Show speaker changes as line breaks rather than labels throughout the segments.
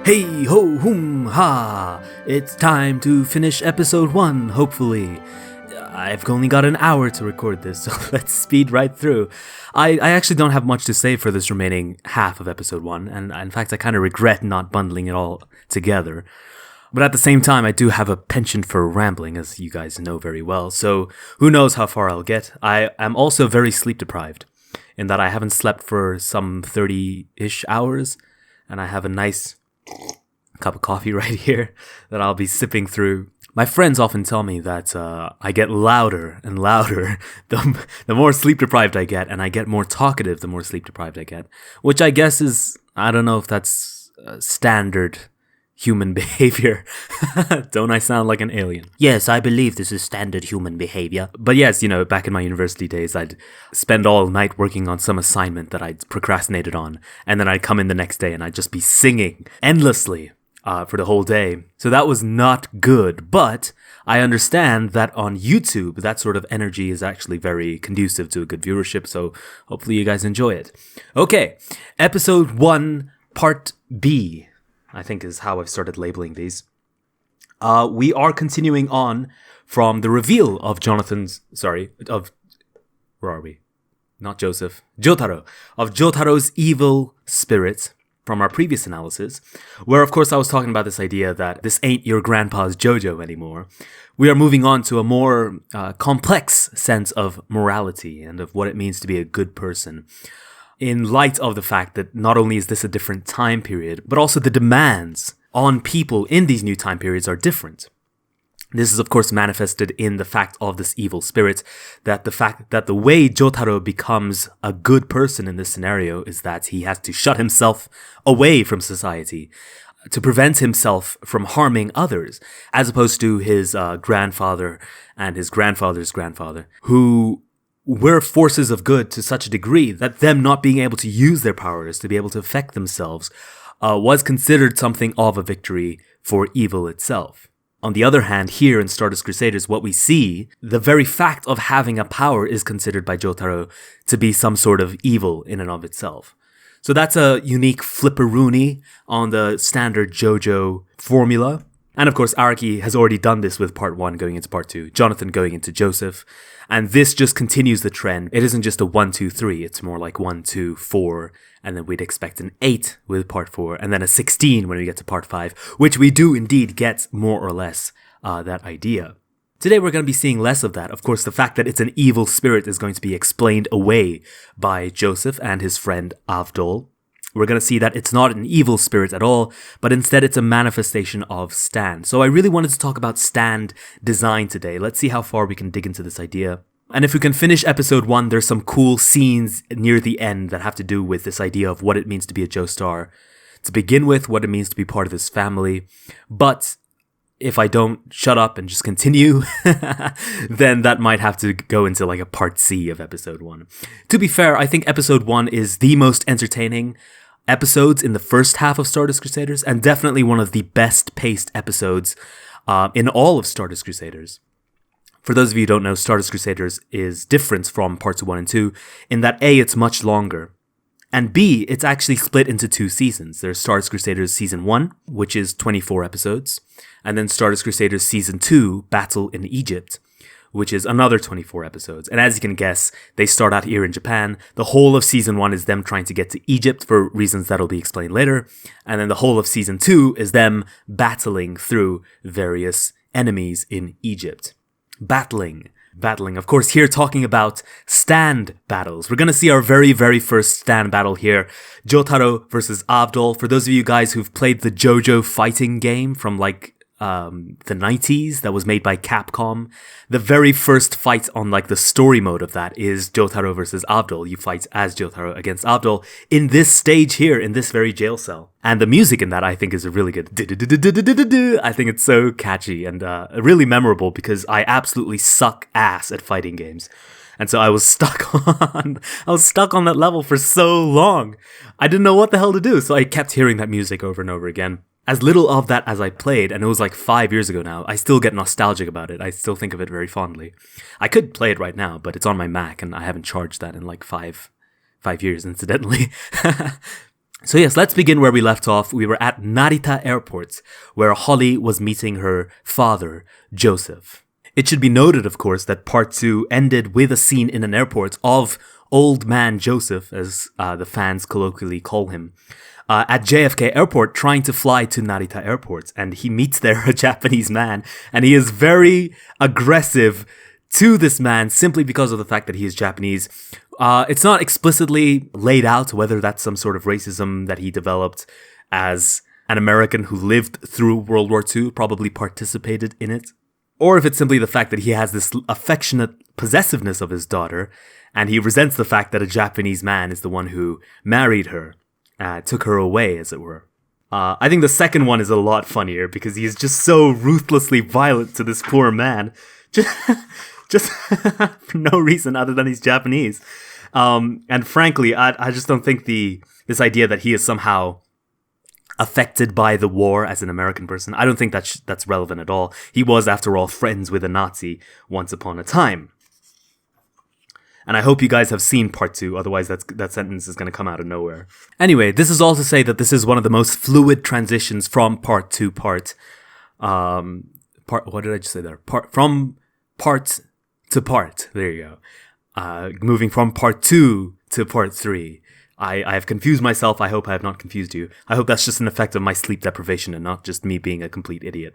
Hey ho hum ha! It's time to finish episode 1, hopefully. I've only got an hour to record this, so let's speed right through. I actually don't have much to say for this remaining half of episode 1, and in fact I kind of regret not bundling it all together. But at the same time, I do have a penchant for rambling, as you guys know very well, so who knows how far I'll get. I am also very sleep deprived, in that I haven't slept for some 30-ish hours, and I have a nice cup of coffee right here that I'll be sipping through. My friends often tell me that I get louder and louder the more sleep deprived I get, and I get more talkative the more sleep deprived I get, which I guess is, I don't know if that's standard human behavior. Don't I sound like an alien? Yes, I believe this is standard human behavior. But yes, back in my university days, I'd spend all night working on some assignment that I'd procrastinated on, and then I'd come in the next day and I'd just be singing endlessly for the whole day. So that was not good, but I understand that on YouTube, that sort of energy is actually very conducive to a good viewership, so hopefully you guys enjoy it. Okay, episode 1, part B, I think is how I've started labeling these. We are continuing on from the reveal of where are we? Not Joseph. Jotaro. Of Jotaro's evil spirit from our previous analysis, where of course I was talking about this idea that this ain't your grandpa's JoJo anymore. We are moving on to a more complex sense of morality and of what it means to be a good person, in light of the fact that not only is this a different time period, but also the demands on people in these new time periods are different. This is of course manifested in the fact of this evil spirit, that the way Jotaro becomes a good person in this scenario is that he has to shut himself away from society to prevent himself from harming others, as opposed to his grandfather and his grandfather's grandfather, who were forces of good to such a degree that them not being able to use their powers to be able to affect themselves was considered something of a victory for evil itself. On the other hand, here in Stardust Crusaders, what we see, the very fact of having a power is considered by Jotaro to be some sort of evil in and of itself. So that's a unique flipperoonie on the standard JoJo formula. And of course, Araki has already done this with part 1 going into part 2, Jonathan going into Joseph, and this just continues the trend. It isn't just a 1, 2, 3, it's more like 1, 2, 4, and then we'd expect an 8 with part 4, and then a 16 when we get to part 5, which we do indeed get more or less that idea. Today we're going to be seeing less of that. Of course, the fact that it's an evil spirit is going to be explained away by Joseph and his friend Avdol. We're going to see that it's not an evil spirit at all, but instead it's a manifestation of stand. So I really wanted to talk about stand design today. Let's see how far we can dig into this idea. And if we can finish episode 1, there's some cool scenes near the end that have to do with this idea of what it means to be a Joestar. To begin with, what it means to be part of this family. But if I don't shut up and just continue, then that might have to go into like a part C of episode 1. To be fair, I think episode 1 is the most entertaining episodes in the first half of Stardust Crusaders, and definitely one of the best paced episodes in all of Stardust Crusaders. For those of you who don't know, Stardust Crusaders is different from parts 1 and 2 in that A, it's much longer, and B, it's actually split into 2 seasons. There's Stardust Crusaders Season 1, which is 24 episodes, and then Stardust Crusaders Season 2, Battle in Egypt, which is another 24 episodes. And as you can guess, they start out here in Japan. The whole of Season 1 is them trying to get to Egypt for reasons that'll be explained later. And then the whole of Season 2 is them battling through various enemies in Egypt. Battling. Of course, here talking about stand battles. We're going to see our very, very first stand battle here. Jotaro versus Avdol. For those of you guys who've played the JoJo fighting game from the 90s that was made by Capcom, the very first fight on the story mode of that is Jotaro versus Avdol. You fight as Jotaro against Avdol in this stage here, in this very jail cell. And the music in that I think is really good. I think it's so catchy and really memorable because I absolutely suck ass at fighting games. And so I was stuck on that level for so long. I didn't know what the hell to do, so I kept hearing that music over and over again. As little of that as I played, and it was 5 years ago now, I still get nostalgic about it. I still think of it very fondly. I could play it right now, but it's on my Mac, and I haven't charged that in 5 years, incidentally. So yes, let's begin where we left off. We were at Narita Airport, where Holly was meeting her father, Joseph. It should be noted, of course, that part 2 ended with a scene in an airport of Old Man Joseph, as the fans colloquially call him, at JFK Airport trying to fly to Narita Airport. And he meets there a Japanese man, and he is very aggressive to this man simply because of the fact that he is Japanese. It's not explicitly laid out whether that's some sort of racism that he developed as an American who lived through World War II, probably participated in it, or if it's simply the fact that he has this affectionate possessiveness of his daughter, and he resents the fact that a Japanese man is the one who married her, took her away, as it were. I think the second one is a lot funnier because he's just so ruthlessly violent to this poor man. Just for no reason other than he's Japanese. And frankly, I just don't think this idea that he is somehow affected by the war as an American person, I don't think that's relevant at all. He was, after all, friends with a Nazi once upon a time. And I hope you guys have seen part 2, otherwise that sentence is going to come out of nowhere. Anyway, this is all to say that this is one of the most fluid transitions from part to part. What did I just say there? From part to part. There you go. Moving from part 2 to part 3. I have confused myself. I hope I have not confused you. I hope that's just an effect of my sleep deprivation and not just me being a complete idiot.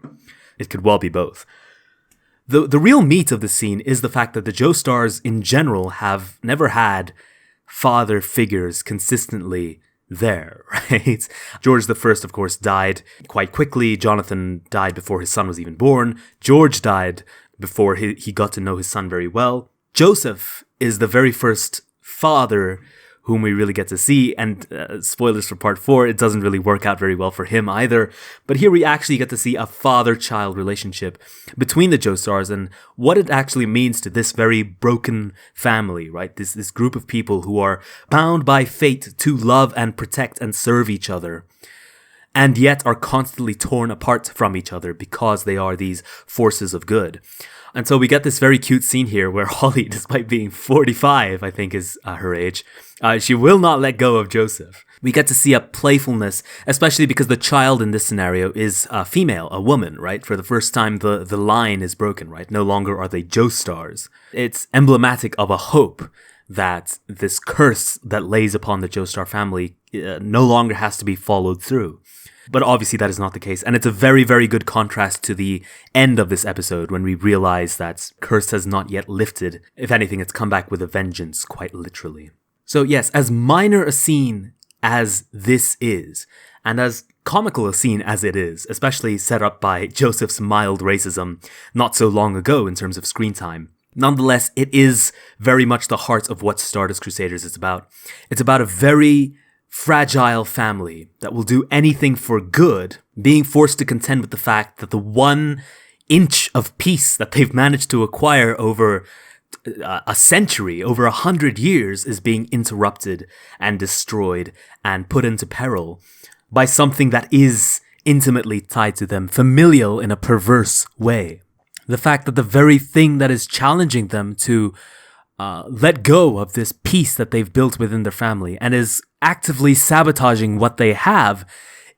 It could well be both. The real meat of the scene is the fact that the Joestars in general have never had father figures consistently there, right? George the First, of course, died quite quickly. Jonathan died before his son was even born. George died before he got to know his son very well. Joseph is the very first father whom we really get to see, and spoilers for part 4, it doesn't really work out very well for him either. But here we actually get to see a father-child relationship between the Joestars and what it actually means to this very broken family, right? This group of people who are bound by fate to love and protect and serve each other, and yet are constantly torn apart from each other because they are these forces of good. And so we get this very cute scene here where Holly, despite being 45, I think is her age, she will not let go of Joseph. We get to see a playfulness, especially because the child in this scenario is a female, a woman, right? For the first time, the line is broken, right? No longer are they Joestars. It's emblematic of a hope that this curse that lays upon the Joestar family no longer has to be followed through. But obviously that is not the case. And it's a very, very good contrast to the end of this episode when we realize that curse has not yet lifted. If anything, it's come back with a vengeance, quite literally. So yes, as minor a scene as this is, and as comical a scene as it is, especially set up by Joseph's mild racism not so long ago in terms of screen time, nonetheless, it is very much the heart of what Stardust Crusaders is about. It's about a very fragile family that will do anything for good, being forced to contend with the fact that the 1 inch of peace that they've managed to acquire over a century, over 100 years, is being interrupted and destroyed and put into peril by something that is intimately tied to them, familial in a perverse way. The fact that the very thing that is challenging them to let go of this peace that they've built within their family and is actively sabotaging what they have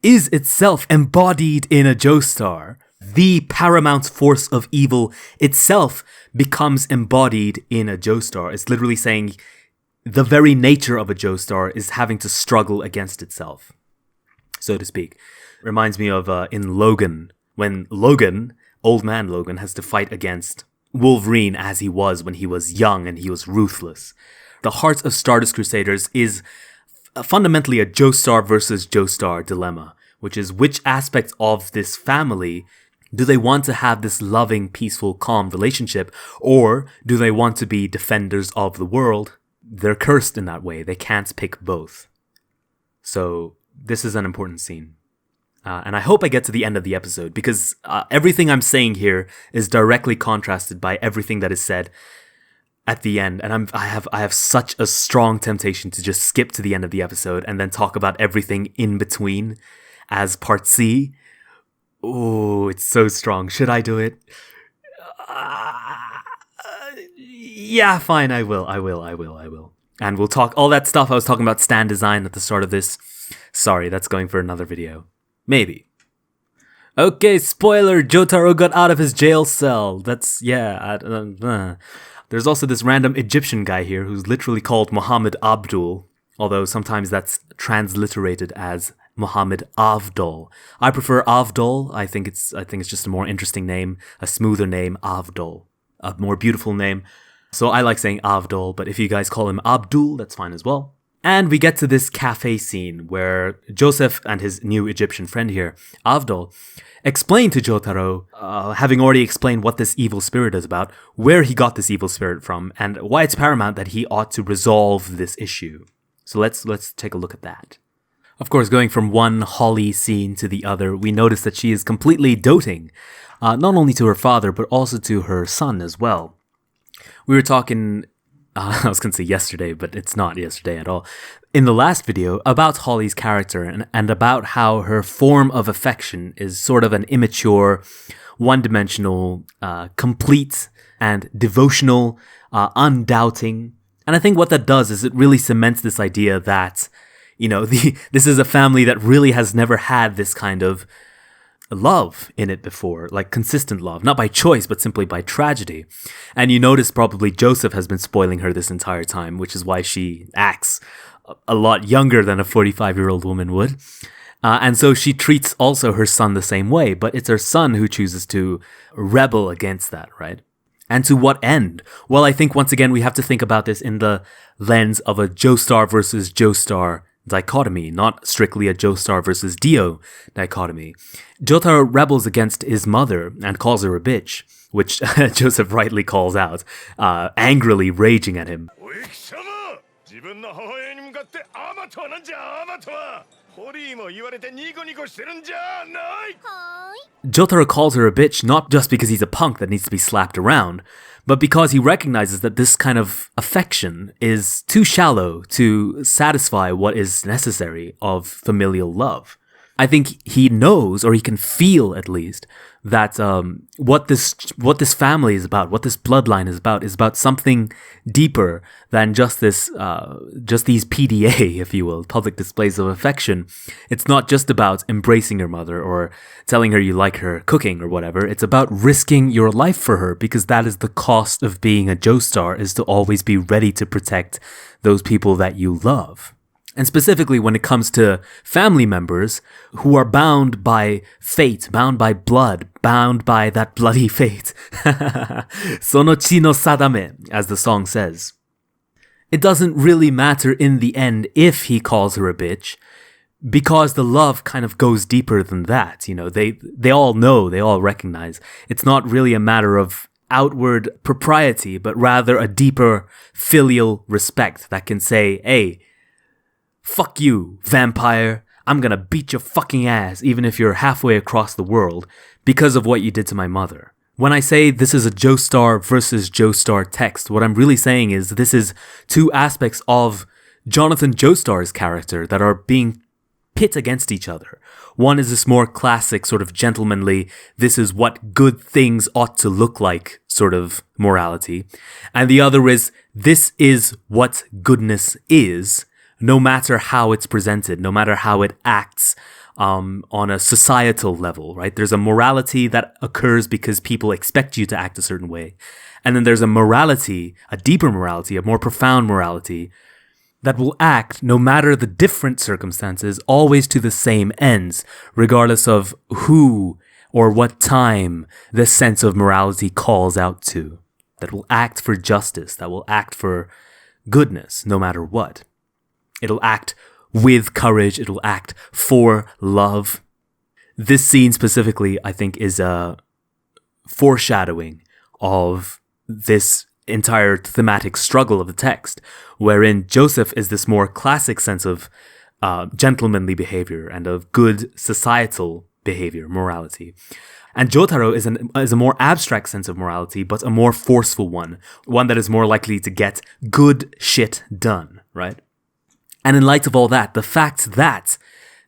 is itself embodied in a Joestar. The paramount force of evil itself becomes embodied in a Joestar. It's literally saying the very nature of a Joestar is having to struggle against itself, so to speak. Reminds me of in Logan, when Logan, old man Logan, has to fight against Wolverine as he was when he was young and he was ruthless. The heart of Stardust Crusaders is fundamentally a Joestar versus Joestar dilemma, which is which aspects of this family do they want to have this loving, peaceful, calm relationship, or do they want to be defenders of the world? They're cursed in that way. They can't pick both. So this is an important scene. And I hope I get to the end of the episode because everything I'm saying here is directly contrasted by everything that is said at the end. And I have such a strong temptation to just skip to the end of the episode and then talk about everything in between as part C. Oh, it's so strong. Should I do it? Yeah, fine. I will. And we'll talk all that stuff I was talking about stand design at the start of this. Sorry, that's going for another video. Maybe. Okay, spoiler, Jotaro got out of his jail cell. That's, yeah. There's also this random Egyptian guy here who's literally called Muhammad Abdul, although sometimes that's transliterated as Muhammad Avdol. I prefer Avdol. I think it's just a more interesting name, a smoother name, Avdol. A more beautiful name. So I like saying Avdol, but if you guys call him Abdul, that's fine as well. And we get to this cafe scene where Joseph and his new Egyptian friend here, Avdol, explain to Jotaro, having already explained what this evil spirit is about, where he got this evil spirit from, and why it's paramount that he ought to resolve this issue. So let's take a look at that. Of course, going from one Holly scene to the other, we notice that she is completely doting, not only to her father, but also to her son as well. We were talking, I was going to say yesterday, but it's not yesterday at all, in the last video about Holly's character and about how her form of affection is sort of an immature, one-dimensional, complete and devotional, undoubting. And I think what that does is it really cements this idea that, you know, this is a family that really has never had this kind of love in it before, like consistent love, not by choice, but simply by tragedy. And you notice probably Joseph has been spoiling her this entire time, which is why she acts a lot younger than a 45-year-old woman would. And so she treats also her son the same way, but it's her son who chooses to rebel against that, right? And to what end? Well, I think once again we have to think about this in the lens of a Joestar versus Joestar dichotomy, not strictly a Joestar versus Dio dichotomy. Jotaro rebels against his mother and calls her a bitch, which Joseph rightly calls out, angrily raging at him. Jotaro calls her a bitch not just because he's a punk that needs to be slapped around, but because he recognizes that this kind of affection is too shallow to satisfy what is necessary of familial love. I think he knows, or he can feel at least, that what this family is about, what this bloodline is about something deeper than just these PDA, if you will, public displays of affection. It's not just about embracing your mother or telling her you like her cooking or whatever. It's about risking your life for her, because that is the cost of being a Joestar, is to always be ready to protect those people that you love. And specifically when it comes to family members who are bound by fate, bound by blood, bound by that bloody fate. Sono chi no sadame, as the song says. It doesn't really matter in the end if he calls her a bitch, because the love kind of goes deeper than that. You know, they all know, they all recognize. It's not really a matter of outward propriety, but rather a deeper filial respect that can say, hey, fuck you, vampire. I'm gonna beat your fucking ass even if you're halfway across the world because of what you did to my mother. When I say this is a Joestar versus Joestar text, what I'm really saying is this is two aspects of Jonathan Joestar's character that are being pit against each other. One is this more classic sort of gentlemanly, this is what good things ought to look like sort of morality. And the other is, this is what goodness is, no matter how it's presented, no matter how it acts on a societal level, right? There's a morality that occurs because people expect you to act a certain way. And then there's a morality, a deeper morality, a more profound morality that will act, no matter the different circumstances, always to the same ends, regardless of who or what time this sense of morality calls out to. That will act for justice, that will act for goodness, no matter what. It'll act with courage. It'll act for love. This scene specifically, I think, is a foreshadowing of this entire thematic struggle of the text, wherein Joseph is this more classic sense of gentlemanly behavior and of good societal behavior, morality. And Jotaro is a more abstract sense of morality, but a more forceful one that is more likely to get good shit done, right? And in light of all that, the fact that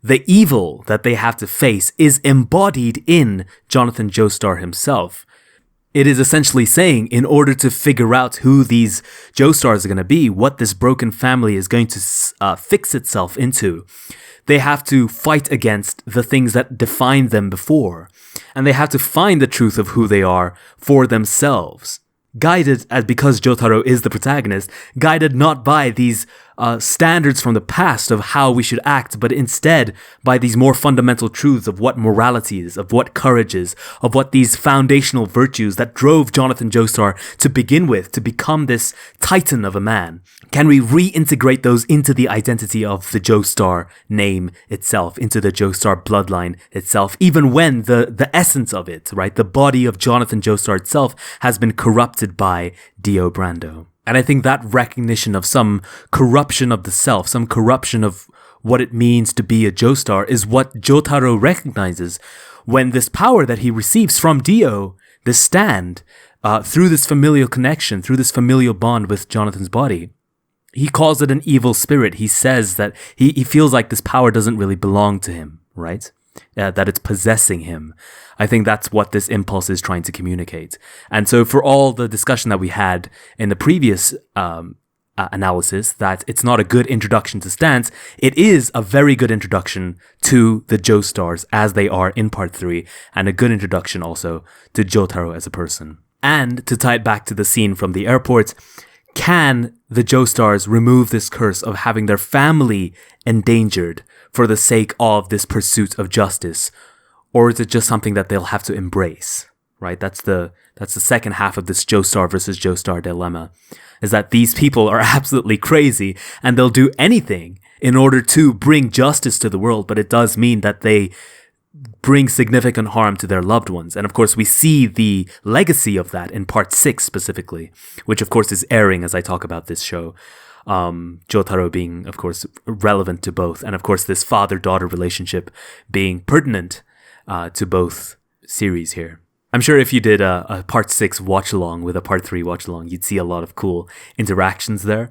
the evil that they have to face is embodied in Jonathan Joestar himself It is essentially saying, in order to figure out who these Joestars are going to be, what this broken family is going to fix itself into, they have to fight against the things that defined them before. And they have to find the truth of who they are for themselves. Guided, as because Jotaro is the protagonist, guided not by these standards from the past of how we should act, but instead by these more fundamental truths of what morality is, of what courage is, of what these foundational virtues that drove Jonathan Joestar to begin with, to become this titan of a man. Can we reintegrate those into the identity of the Joestar name itself, into the Joestar bloodline itself, even when the essence of it, right, the body of Jonathan Joestar itself has been corrupted by Dio Brando. And I think that recognition of some corruption of the self, some corruption of what it means to be a Joestar is what Jotaro recognizes when this power that he receives from Dio, this stand, through this familial connection, through this familial bond with Jonathan's body. He calls it an evil spirit. He says that he feels like this power doesn't really belong to him, right? That it's possessing him. I think that's what this impulse is trying to communicate. And so for all the discussion that we had in the previous analysis, that it's not a good introduction to Stance, it is a very good introduction to the Joestars as they are in part 3, and a good introduction also to Jotaro as a person. And to tie it back to the scene from the airport, can the Joestars remove this curse of having their family endangered for the sake of this pursuit of justice? Or is it just something that they'll have to embrace, right? That's the second half of this Joestar versus Joestar dilemma, is that these people are absolutely crazy and they'll do anything in order to bring justice to the world, but it does mean that they bring significant harm to their loved ones. And of course, we see the legacy of that in part 6 specifically, which of course is airing as I talk about this show. Jotaro being, of course, relevant to both. And of course, this father-daughter relationship being pertinent to both series here. I'm sure if you did a part 6 watch-along with a part 3 watch-along, you'd see a lot of cool interactions there.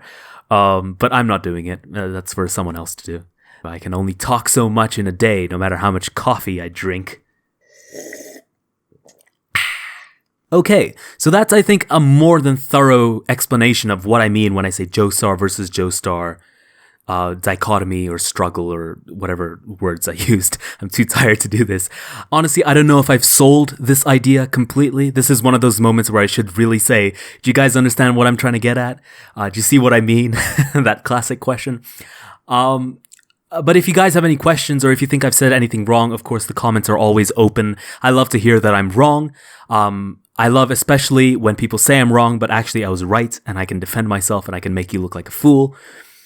But I'm not doing it. That's for someone else to do. I can only talk so much in a day, no matter how much coffee I drink. Okay, so that's, I think, a more than thorough explanation of what I mean when I say Joestar versus Joestar dichotomy or struggle or whatever words I used. I'm too tired to do this. Honestly, I don't know if I've sold this idea completely. This is one of those moments where I should really say, do you guys understand what I'm trying to get at? Do you see what I mean? That classic question. But if you guys have any questions or if you think I've said anything wrong, of course, the comments are always open. I love to hear that I'm wrong. I love especially when people say I'm wrong, but actually I was right and I can defend myself and I can make you look like a fool.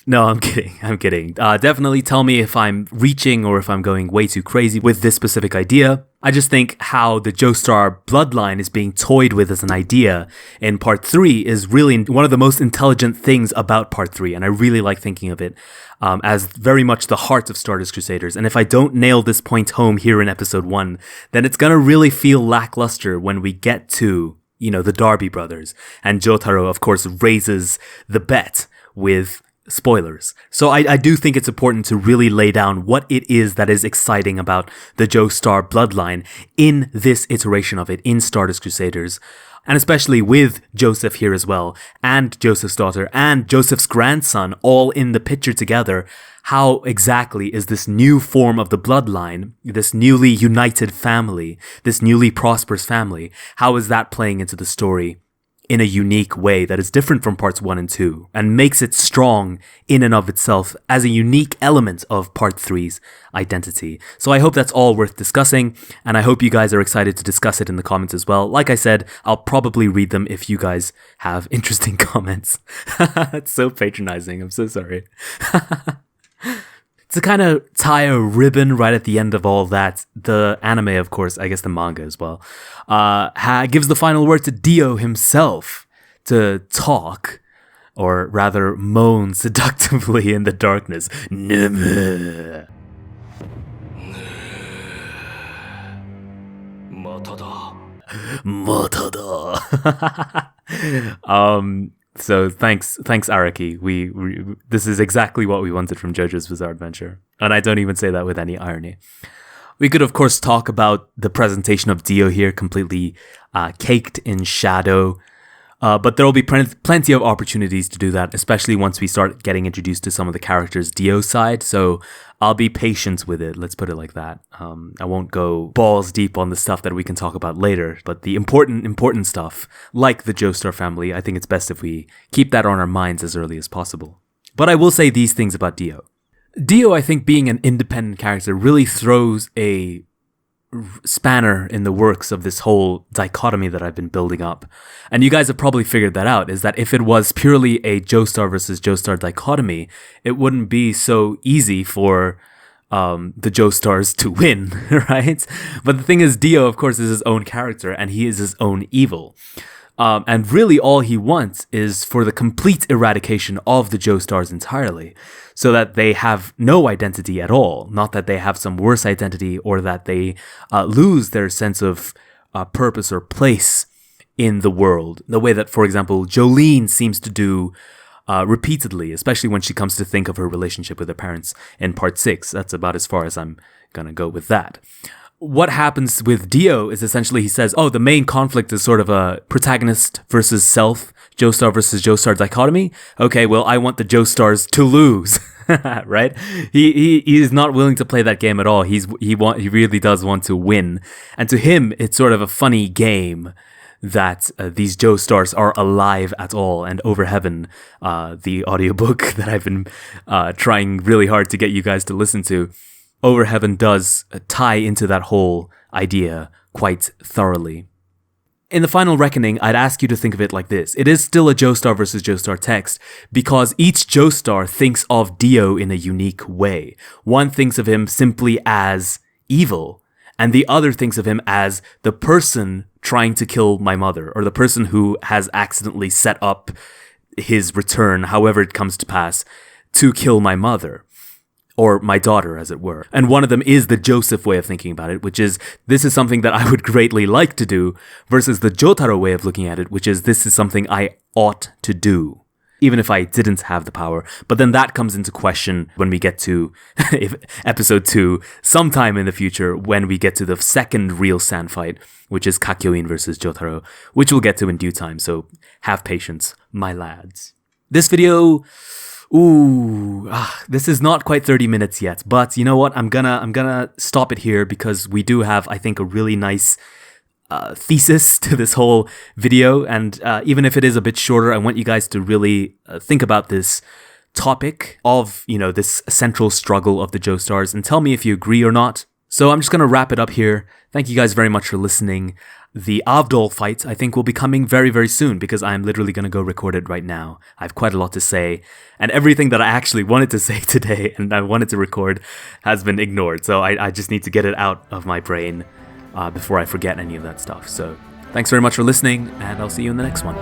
No, I'm kidding. Definitely tell me if I'm reaching or if I'm going way too crazy with this specific idea. I just think how the Joestar bloodline is being toyed with as an idea in part 3 is really one of the most intelligent things about part 3. And I really like thinking of it as very much the heart of Stardust Crusaders. And if I don't nail this point home here in episode 1, then it's going to really feel lackluster when we get to, the Darby brothers. And Jotaro, of course, raises the bet with spoilers. So I do think it's important to really lay down what it is that is exciting about the Joestar bloodline in this iteration of it in Stardust Crusaders. And especially with Joseph here as well, and Joseph's daughter, and Joseph's grandson all in the picture together. How exactly is this new form of the bloodline, this newly united family, this newly prosperous family, how is that playing into the story in a unique way that is different from parts 1 and 2 and makes it strong in and of itself as a unique element of part 3's identity. So I hope that's all worth discussing, and I hope you guys are excited to discuss it in the comments as well. Like I said, I'll probably read them if you guys have interesting comments. It's so patronizing. I'm so sorry. To kind of tie a ribbon right at the end of all of that, the anime, of course, I guess the manga as well, gives the final word to Dio himself to talk, or rather moan seductively in the darkness. Matada. So thanks Araki. We this is exactly what we wanted from JoJo's Bizarre Adventure, and I don't even say that with any irony. We could, of course, talk about the presentation of Dio here, completely caked in shadow. But there will be plenty of opportunities to do that, especially once we start getting introduced to some of the characters' Dio side. So I'll be patient with it, let's put it like that. I won't go balls deep on the stuff that we can talk about later, but the important stuff, like the Joestar family, I think it's best if we keep that on our minds as early as possible. But I will say these things about Dio. Dio, I think, being an independent character really throws a spanner in the works of this whole dichotomy that I've been building up. And you guys have probably figured that out, is that if it was purely a Joestar versus Joestar dichotomy, it wouldn't be so easy for the Joestars to win, right? But the thing is, Dio, of course, is his own character, and he is his own evil. And really all he wants is for the complete eradication of the Joestars entirely, so that they have no identity at all. Not that they have some worse identity or that they lose their sense of purpose or place in the world. The way that, for example, Jolene seems to do repeatedly, especially when she comes to think of her relationship with her parents in part 6. That's about as far as I'm gonna go with that. What happens with Dio is essentially he says, the main conflict is sort of a protagonist versus self, Joestar versus Joestar dichotomy. Okay, well, I want the Joestars to lose, right? He is not willing to play that game at all. He really does want to win. And to him, it's sort of a funny game that these Joestars are alive at all. And Over Heaven, the audiobook that I've been trying really hard to get you guys to listen to, Over Heaven does tie into that whole idea quite thoroughly. In the final reckoning, I'd ask you to think of it like this. It is still a Joestar versus Joestar text because each Joestar thinks of Dio in a unique way. One thinks of him simply as evil, and the other thinks of him as the person trying to kill my mother, or the person who has accidentally set up his return, however it comes to pass, to kill my mother. Or my daughter, as it were. And one of them is the Joseph way of thinking about it, which is, this is something that I would greatly like to do, versus the Jotaro way of looking at it, which is, this is something I ought to do, even if I didn't have the power. But then that comes into question when we get to episode 2, sometime in the future, when we get to the second real sand fight, which is Kakyoin versus Jotaro, which we'll get to in due time, so have patience, my lads. This video... this is not quite 30 minutes yet, but you know what? I'm gonna stop it here because we do have, I think, a really nice thesis to this whole video, and even if it is a bit shorter, I want you guys to really think about this topic of, this central struggle of the Joestars and tell me if you agree or not. So I'm just gonna wrap it up here. Thank you guys very much for listening. The Avdol fight, I think, will be coming very, very soon because I'm literally going to go record it right now. I have quite a lot to say, and everything that I actually wanted to say today and I wanted to record has been ignored. So I just need to get it out of my brain before I forget any of that stuff. So thanks very much for listening, and I'll see you in the next one.